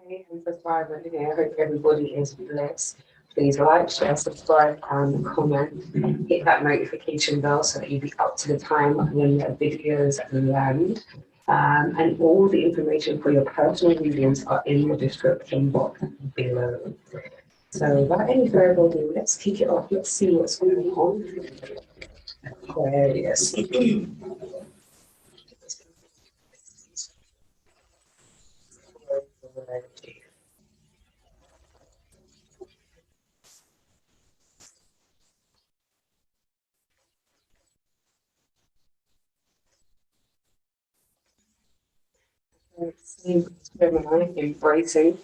Hey, I'm subscribing here. I hope everybody is blessed. Please like, share, subscribe, and comment. Hit that notification bell so that you'll be up to the time when the videos land. And all the information for your personal readings are in the description box below. So without any further ado, let's kick it off. Let's see what's going on. Aquarius. Gemini, embracing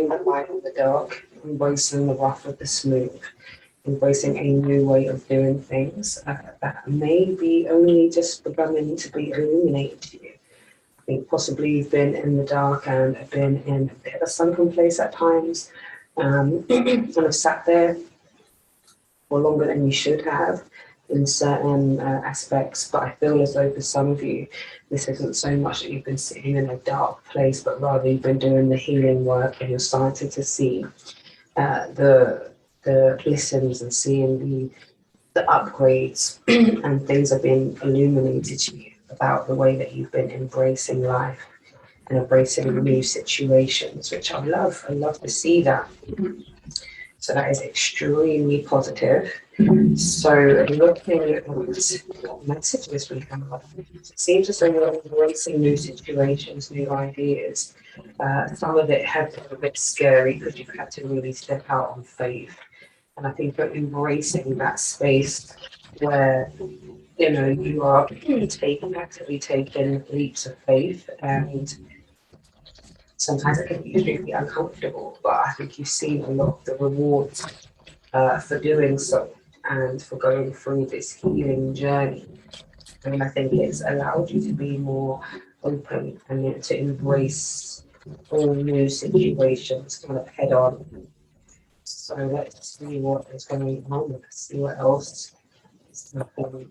the light and the dark, embracing the rough with the smooth, embracing a new way of doing things that may be only just beginning to be illuminated to you. I think possibly you've been in the dark and have been in a bit of a sunken place at times, and have sat there for longer than you should have in certain aspects. But I feel as though for some of you, this isn't so much that you've been sitting in a dark place, but rather you've been doing the healing work and you're starting to see the listens and seeing the upgrades and things are being illuminated to you about the way that you've been embracing life and embracing new situations, which I love. I love to see that. So that is extremely positive. So looking at what messages we have, it seems as though you're embracing new situations, new ideas. Some of it has been a bit scary because you've had to really step out on faith. And I think you're embracing that space where, you know, you are actively taking leaps of faith, and sometimes it can be extremely uncomfortable, but I think you've seen a lot of the rewards for doing so and for going through this healing journey. I mean, I think it's allowed you to be more open and to embrace all new situations kind of head on. So let's see what is going on. Let's see what else is happening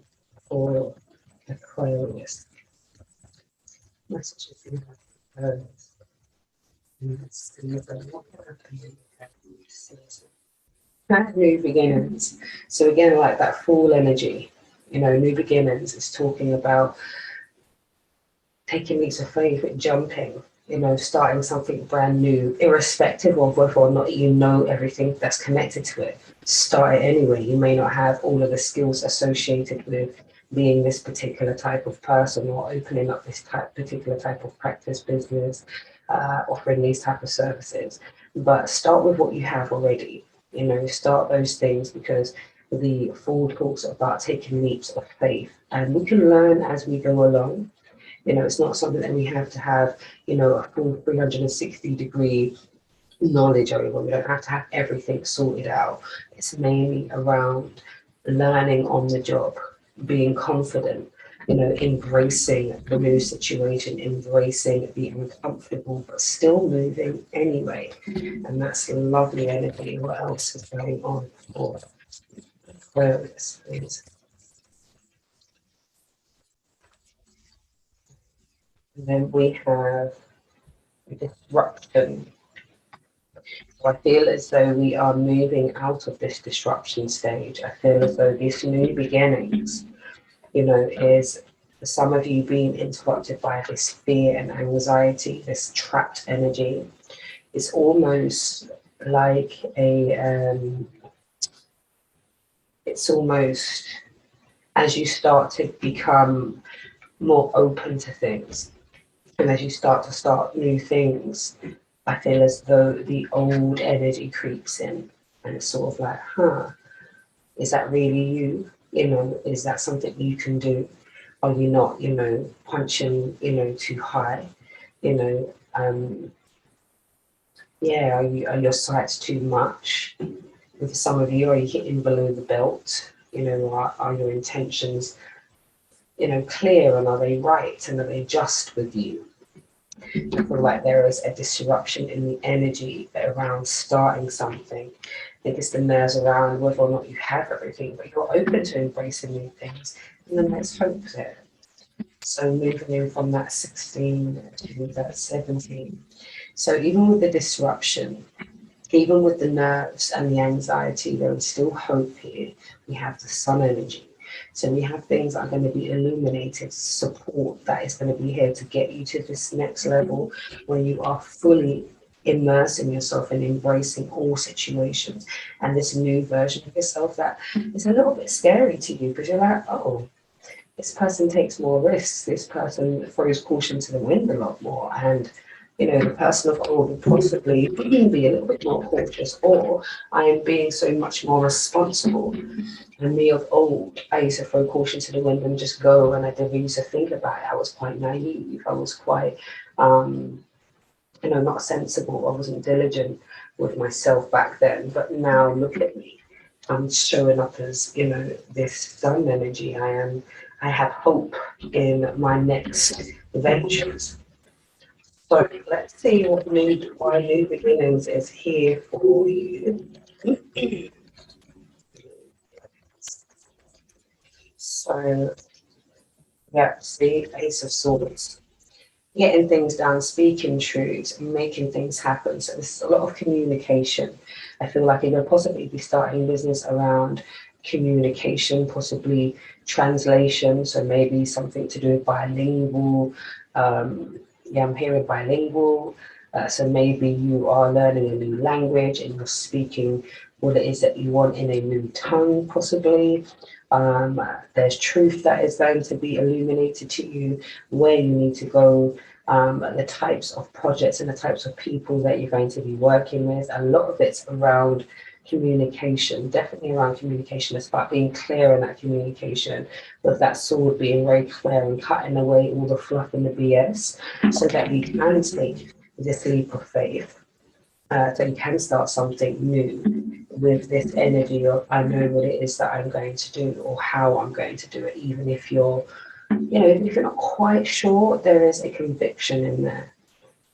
for Aquarius. Messages in Aquarius. Let's see what happening at this season. New beginnings. So again, like that fall energy, you know, new beginnings is talking about taking leaps of faith, jumping, you know, starting something brand new, irrespective of whether or not you know everything that's connected to it. Start it anyway. You may not have all of the skills associated with being this particular type of person or opening up this particular type of practice business, offering these type of services. But start with what you have already. You know, start those things, because the fall talks about taking leaps of faith, and we can learn as we go along. You know, it's not something that we have to have, you know, a full 360-degree knowledge over. We don't have to have everything sorted out. It's mainly around learning on the job, being confident, you know, embracing the new situation, embracing the uncomfortable, but still moving anyway. And that's lovely energy. What else is going on for Aquarius, please? And then we have disruption. So I feel as though we are moving out of this disruption stage. I feel as though these new beginnings, you know, is for some of you being interrupted by this fear and anxiety, this trapped energy. It's almost like it's almost as you start to become more open to things, and as you start new things, I feel as though the old energy creeps in, and it's sort of like, is that really you? You know, is that something you can do? Are you not, you know, punching, you know, too high? You know, are your sights too much? And for some of you, are you hitting below the belt? You know, are your intentions, you know, clear, and are they right, and are they just with you? I feel like there is a disruption in the energy around starting something. I think it's the nerves around whether or not you have everything, but you're open to embracing new things. And then let's hope there. So moving in from that 16 to that 17. So even with the disruption, even with the nerves and the anxiety, there is still hope here. We have the sun energy. So we have things that are going to be illuminated, support that is going to be here to get you to this next level where you are fully immersing yourself and embracing all situations and this new version of yourself that is a little bit scary to you because you're like, oh, this person takes more risks, this person throws caution to the wind a lot more, and the person of old would possibly be a little bit more cautious, or I am being so much more responsible. And me of old, I used to throw caution to the wind and just go, and I didn't used to think about it. I was quite naive. I was quite, not sensible. I wasn't diligent with myself back then. But now look at me. I'm showing up as, this sun energy. I have hope in my next ventures. So let's see why New Beginnings is here for you. So, yeah, see, Ace of Swords. Getting things done, speaking truths, making things happen. So there's a lot of communication. I feel like you're going to possibly be starting a business around communication, possibly translation. So maybe something to do with bilingual. I'm hearing bilingual. So maybe you are learning a new language and you're speaking what it is that you want in a new tongue, possibly. There's truth that is going to be illuminated to you, where you need to go, the types of projects and the types of people that you're going to be working with. A lot of it's around communication, definitely around communication. It's about being clear in that communication, with that sword being very clear and cutting away all the fluff and the BS so that you can take this leap of faith. So you can start something new with this energy of I know what it is that I'm going to do or how I'm going to do it, even if even if you're not quite sure, there is a conviction in there,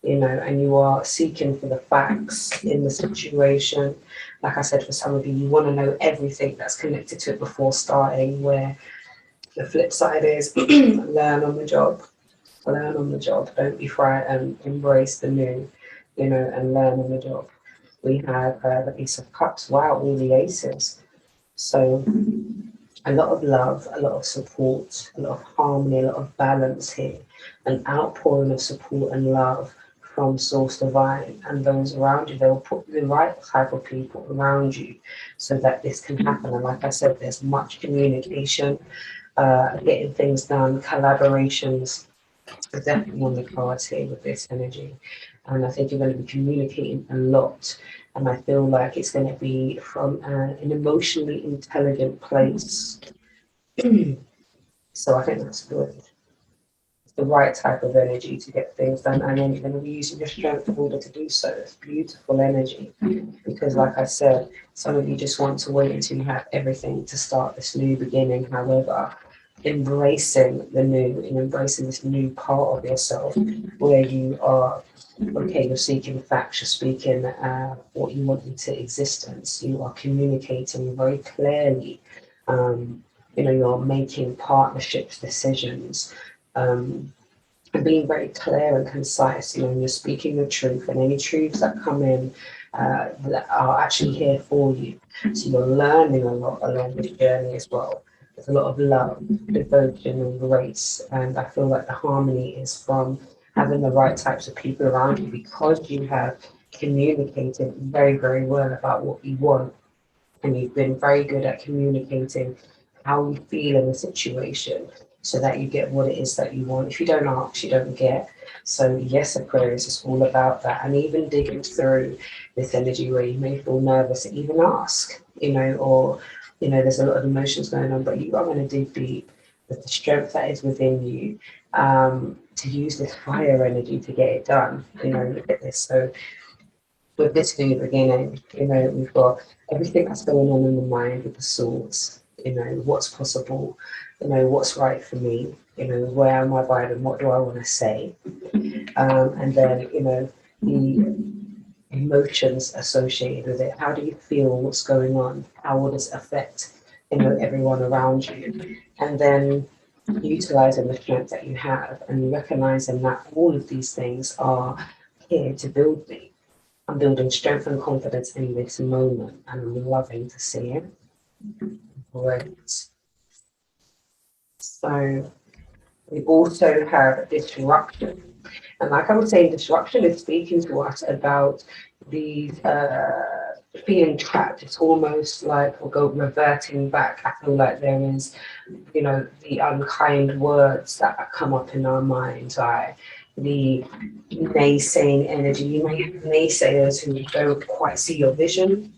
and you are seeking for the facts in the situation. Like I said, for some of you, you want to know everything that's connected to it before starting, where the flip side is learn on the job. Learn on the job. Don't be frightened. Embrace the new, and learn on the job. We have the Ace of Cups. Wow, all the aces. So a lot of love, a lot of support, a lot of harmony, a lot of balance here, an outpouring of support and love from Source Divine and those around you. They'll put the right type of people around you so that this can happen. And like I said, there's much communication, getting things done, collaborations are definitely on the cards here with this energy. And I think you're going to be communicating a lot. And I feel like it's going to be from an emotionally intelligent place. So I think that's good. It's the right type of energy to get things done. And then you're going to be using your strength in order to do so. It's beautiful energy. Because like I said, some of you just want to wait until you have everything to start this new beginning. However, embracing the new and embracing this new part of yourself where you are, okay, you're seeking facts, you're speaking what you want into existence, you are communicating very clearly, you're making partnerships, decisions, and being very clear and concise, you're speaking the truth, and any truths that come in that are actually here for you. So you're learning a lot along this journey as well. There's a lot of love, devotion, and grace, and I feel like the harmony is from having the right types of people around you because you have communicated very, very well about what you want, and you've been very good at communicating how you feel in the situation so that you get what it is that you want. If you don't ask, you don't get. So yes, Aquarius is all about that. And even digging through this energy where you may feel nervous, even ask, or, there's a lot of emotions going on, but you are going to dig deep with the strength that is within you to use this fire energy to get it done. Look at this. So with this new beginning, we've got everything that's going on in the mind with the swords, what's possible, what's right for me, where am I vibing, what do I want to say? And then, the emotions associated with it. How do you feel? What's going on? How will this affect, everyone around you? And then utilizing the strength that you have and recognizing that all of these things are here to build me. I'm building strength and confidence in this moment, and I'm loving to see it. Great. So we also have disruption. And like I was saying, disruption is speaking to us about these feeling trapped. It's almost like we'll go reverting back. I feel like there is, you know, the unkind words that come up in our minds, like the naysaying energy. You may have naysayers who don't quite see your vision.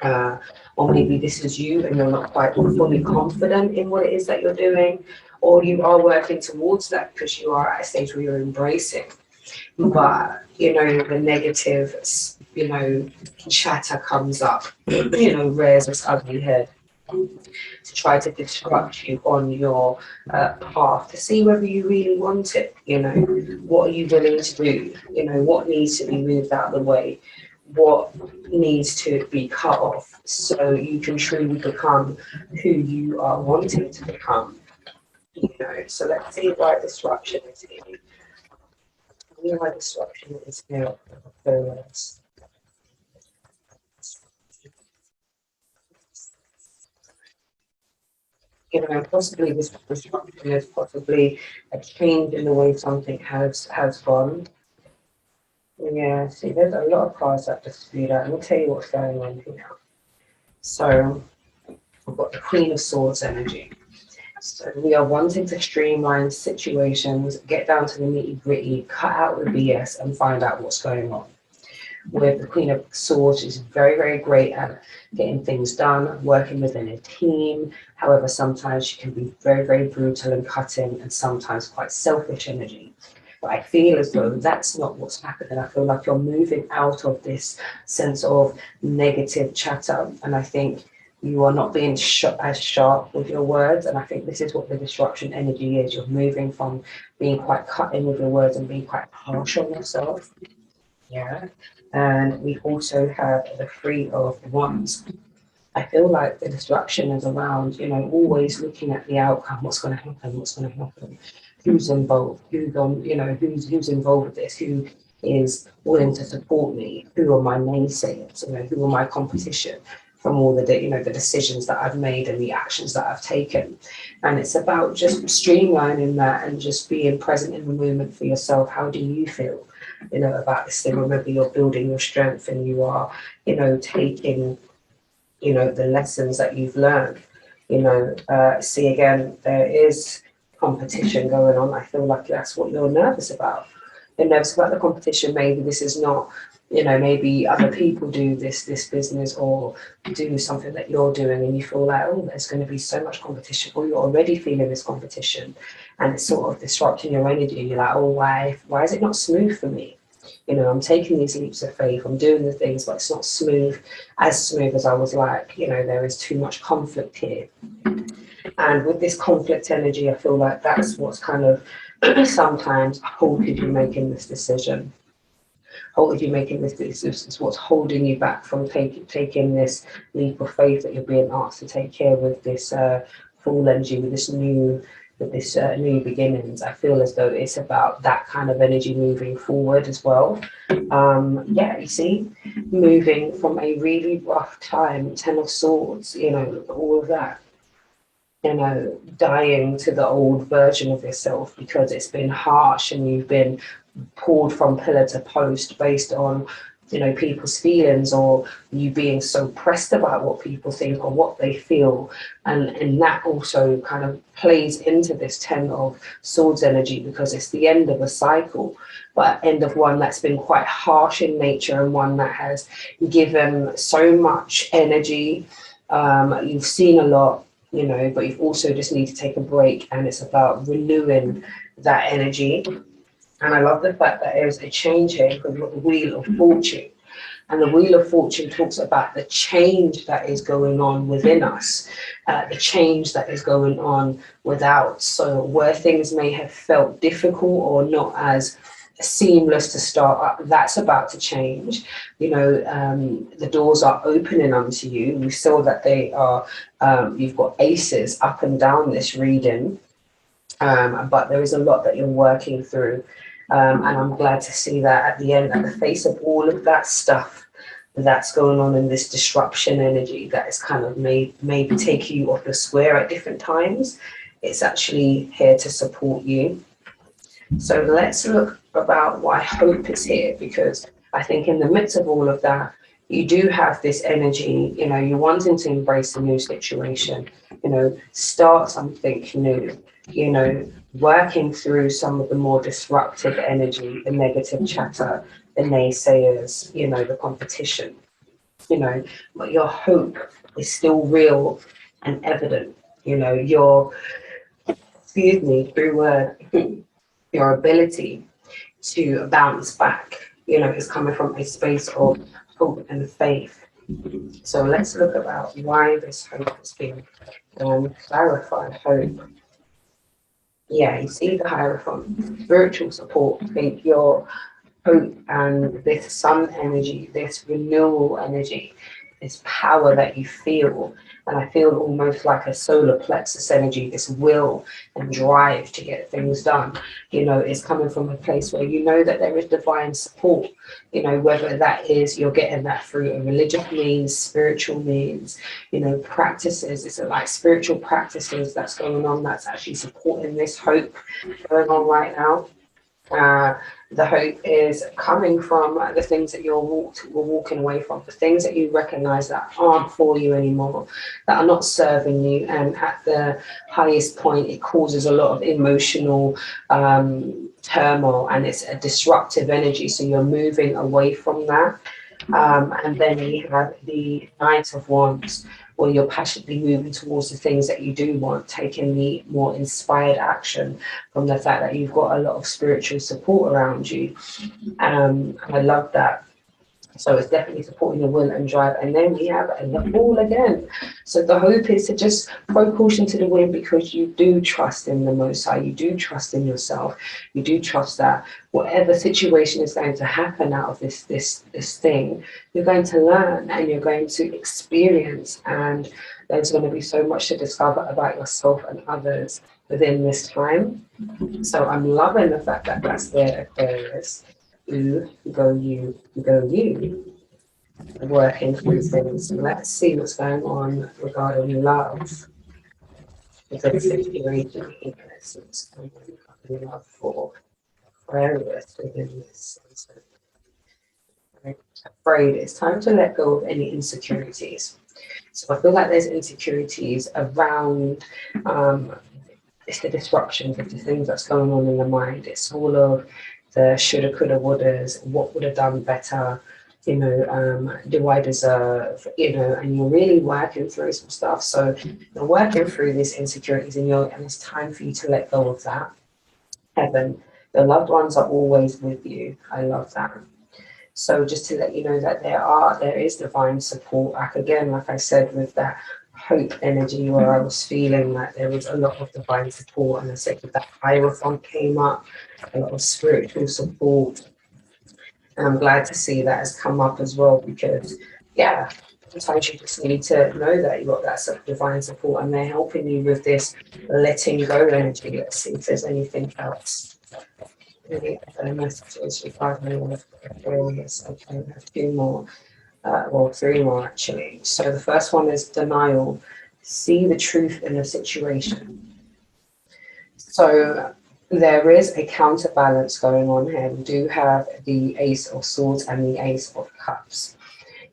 Or maybe this is you and you're not quite fully confident in what it is that you're doing, or you are working towards that because you are at a stage where you're embracing. But, you know, the negative, you know, chatter comes up, you know, rears its ugly head to try to disrupt you on your path to see whether you really want it. You know, what are you willing to do? You know, what needs to be moved out of the way? What needs to be cut off so you can truly become who you are wanting to become? You know, so let's see why disruption is here. Why disruption is here for us. You know, possibly this disruption is possibly a change in the way something has gone. Yeah, see, there's a lot of cards that just do that. Let me tell you what's going on here. So, I've got the Queen of Swords energy. So, we are wanting to streamline situations, get down to the nitty gritty, cut out the BS, and find out what's going on. With the Queen of Swords, she's very, very great at getting things done, working within a team. However, sometimes she can be very, very brutal and cutting, and sometimes quite selfish energy. But I feel as though that's not what's happening. I feel like you're moving out of this sense of negative chatter, and I think you are not being as sharp with your words. And I think this is what the disruption energy is. You're moving from being quite cutting with your words and being quite harsh on yourself. Yeah. And we also have the Three of Wands. I feel like the disruption is around, you know, always looking at the outcome, what's going to happen, what's going to happen, who's involved, who's on, you know, who's involved with this, who is willing to support me, who are my naysayers, you know, who are my competition from all the, you know, the decisions that I've made and the actions that I've taken. And it's about just streamlining that and just being present in the moment for yourself. How do you feel, you know, about this thing? Remember, you're building your strength and you are, you know, taking, you know, the lessons that you've learned. You know, see, again, there is competition going on. I feel like that's what you're nervous about. You're nervous about the competition. Maybe this is not, you know, maybe other people do this business or do something that you're doing and you feel like, oh, there's going to be so much competition, or you're already feeling this competition and it's sort of disrupting your energy. You're like, oh, why is it not smooth for me? You know, I'm taking these leaps of faith, I'm doing the things, but it's not smooth as I was like, you know, there is too much conflict here. And with this conflict energy, I feel like that's what's kind of sometimes halted you making this decision. Halted you making this decision is what's holding you back from taking this leap of faith that you're being asked to take care with this full energy, with this new new beginnings. I feel as though it's about that kind of energy moving forward as well. Yeah, you see, moving from a really rough time, Ten of Swords, you know, all of that, you know, dying to the old version of yourself because it's been harsh and you've been pulled from pillar to post based on, you know, people's feelings, or you being so pressed about what people think or what they feel. And that also kind of plays into this Ten of Swords energy because it's the end of a cycle, but end of one that's been quite harsh in nature and one that has given so much energy. You've seen a lot, you know, but you've also just need to take a break, and it's about renewing that energy. And I love the fact that there's a change here because we've got the Wheel of Fortune. And the Wheel of Fortune talks about the change that is going on within us, the change that is going on without. So where things may have felt difficult or not as seamless to start up, that's about to change. You know, the doors are opening unto you. We saw that they are, you've got aces up and down this reading. but there is a lot that you're working through. And I'm glad to see that at the end, at the face of all of that stuff that's going on in this disruption energy that is kind of maybe taking you off your square at different times, it's actually here to support you. So let's look about why hope is here, because I think in the midst of all of that, you do have this energy, you know, you're wanting to embrace a new situation, you know, start something new, you know, working through some of the more disruptive energy, the negative chatter, the naysayers, you know, the competition, you know, but your hope is still real and evident, you know, your, excuse me, through word, your ability to bounce back, you know, is coming from a space of hope and faith. So let's look about why this hope has been clarified. Hope. Yeah, you see the Hierophant, spiritual support. I think your hope and this sun energy, this renewal energy, this power that you feel, and I feel almost like a solar plexus energy, this will and drive to get things done, you know, is coming from a place where you know that there is divine support, you know, whether that is you're getting that through a religious means, spiritual means, you know, practices. It's like spiritual practices that's going on that's actually supporting this hope going on right now. The hope is coming from the things that you're walking away from, the things that you recognize that aren't for you anymore, that are not serving you. And at the highest point, it causes a lot of emotional turmoil, and it's a disruptive energy. So you're moving away from that. And then we have the Knight of Wands, where you're passionately moving towards the things that you do want, taking the more inspired action from the fact that you've got a lot of spiritual support around you. I love that. So it's definitely supporting the will and drive. And then we have the Fool again. So the hope is to just throw caution to the wind, because you do trust in the Most High. You do trust in yourself. You do trust that whatever situation is going to happen out of this thing, you're going to learn and you're going to experience. And there's going to be so much to discover about yourself and others within this time. So I'm loving the fact that that's there, Aquarius. You go, you go, you. Working through things. Let's see what's going on regarding love. Because situation is coming love for Aquarius within this. Afraid it's time to let go of any insecurities. So I feel like there's insecurities around it's the disruptions of the things that's going on in the mind. It's all of the shoulda, coulda, wouldas, what would have done better, you know, do I deserve, you know, and you're really working through some stuff. So you're working through these insecurities, and it's time for you to let go of that. Heaven, the loved ones are always with you. I love that. So just to let you know that there is divine support. Like I said, with that hope energy, where I was feeling like there was a lot of divine support, and I said that Hierophant came up, a lot of spiritual support. And I'm glad to see that has come up as well, because yeah, sometimes you just need to know that you've got that sort of divine support, and they're helping you with this letting go energy. Let's see if there's anything else. Any other messages regarding Aquarius? Okay, we have two more. Well, three more actually. So the first one is denial. See the truth in the situation. So there is a counterbalance going on here. We do have the Ace of Swords and the Ace of Cups.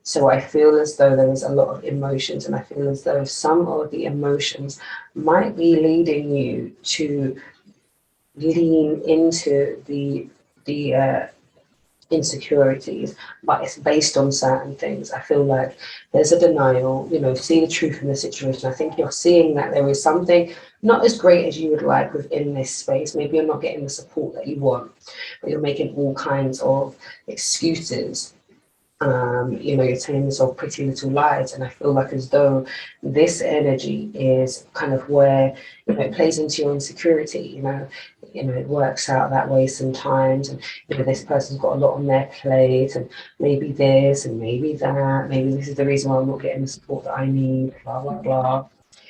So I feel as though there is a lot of emotions, and I feel as though some of the emotions might be leading you to lean into the insecurities, but it's based on certain things. I feel like there's a denial, you know, see the truth in the situation. I think you're seeing that there is something not as great as you would like within this space. Maybe you're not getting the support that you want, but you're making all kinds of excuses. You know, you're telling yourself pretty little lies, and I feel like as though this energy is kind of where, you know, it plays into your insecurity. You know, it works out that way sometimes, and you know, this person's got a lot on their plate, and maybe this and maybe that, maybe this is the reason why I'm not getting the support that I need, blah blah blah.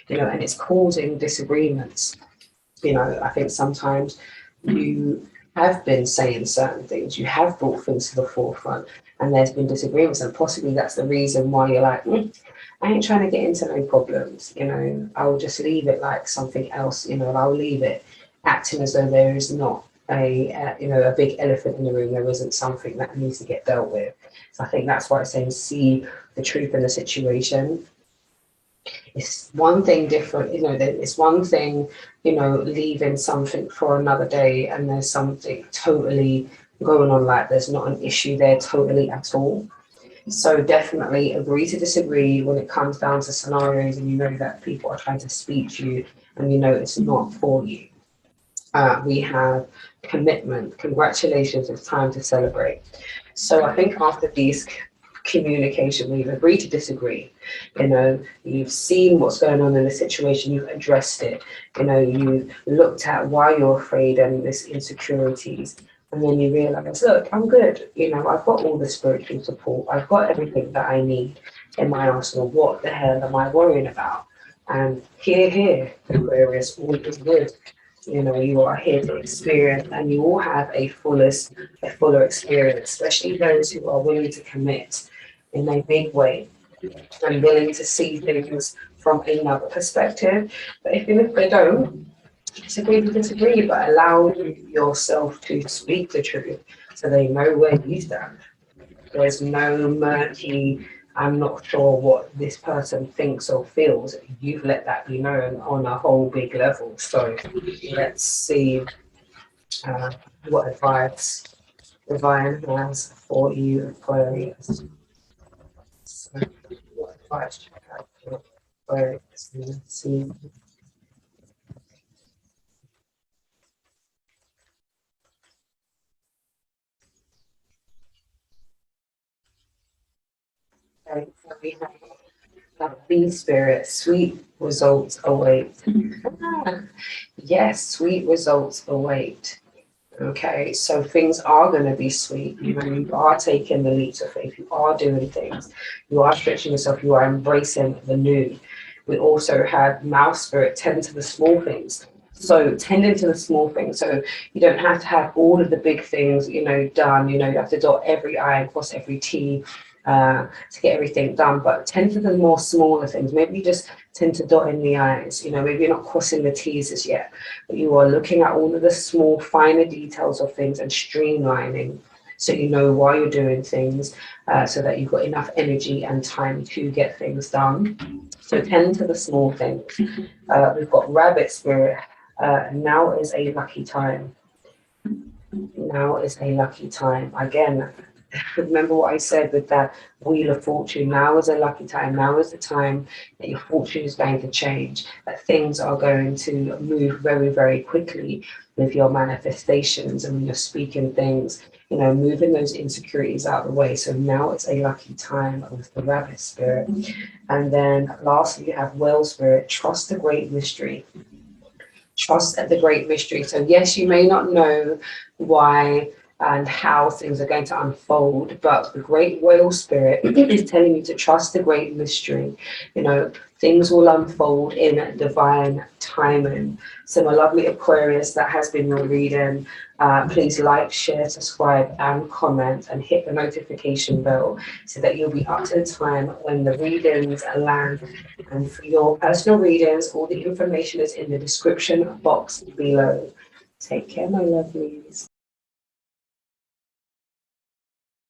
You know, and it's causing disagreements. You know, I think sometimes you have been saying certain things, you have brought things to the forefront, and there's been disagreements, and possibly that's the reason why you're like, I ain't trying to get into no problems, you know, I'll just leave it like something else, you know, I'll leave it acting as though there is not you know, a big elephant in the room, there isn't something that needs to get dealt with. So I think that's why it's saying see the truth in the situation. It's one thing different, you know, it's one thing, you know, leaving something for another day and there's something totally going on, like there's not an issue there totally at all. So definitely agree to disagree when it comes down to scenarios and you know that people are trying to speak to you and you know it's not for you. We have commitment. Congratulations, it's time to celebrate. So I think after these communication, we've agreed to disagree. You know, you've seen what's going on in the situation, you've addressed it. You know, you've looked at why you're afraid and this insecurities. And then you realize, look, I'm good. You know, I've got all the spiritual support. I've got everything that I need in my arsenal. What the hell am I worrying about? And here, Aquarius, all is good. You know, you are here to experience, and you will have a fuller experience, especially those who are willing to commit in a big way and willing to see things from another perspective. But even if they don't, disagree, but allow yourself to speak the truth so they know where you stand. There's no murky, I'm not sure what this person thinks or feels. You've let that be known on a whole big level. So let's see uh, what advice Divine has for you, Aquarius. So, what advice do you have for Aquarius? Let's see. Okay, so we have Bee Spirit, sweet results await. Yes, sweet results await. Okay, so things are going to be sweet. You know, you are taking the leaps of faith, you are doing things, you are stretching yourself, you are embracing the new. We also have Mouse Spirit, tend to the small things. So tending to the small things. So you don't have to have all of the big things, you know, done. You know, you have to dot every I and cross every T to get everything done. But tend to the more smaller things. Maybe you just tend to dot in the I's. You know, maybe you're not crossing the T's as yet, but you are looking at all of the small, finer details of things and streamlining so you know why you're doing things, so that you've got enough energy and time to get things done. So tend to the small things. We've got Rabbit Spirit. Now is a lucky time. Now is a lucky time. Again, remember what I said with that Wheel of Fortune. Now is a lucky time. Now is the time that your fortune is going to change, that things are going to move very, very quickly with your manifestations and when you're speaking things, you know, moving those insecurities out of the way. So now it's a lucky time with the Rabbit Spirit. And then lastly, you have Whale Spirit. Trust the great mystery. Trust the great mystery. So yes, you may not know why and how things are going to unfold, but the great whale spirit is telling you to trust the great mystery. You know, things will unfold in divine timing. So my lovely Aquarius, that has been your reading. Please like, share, subscribe and comment and hit the notification bell so that you'll be up to the time when the readings land. And for your personal readings, all the information is in the description box below. Take care, my lovelies.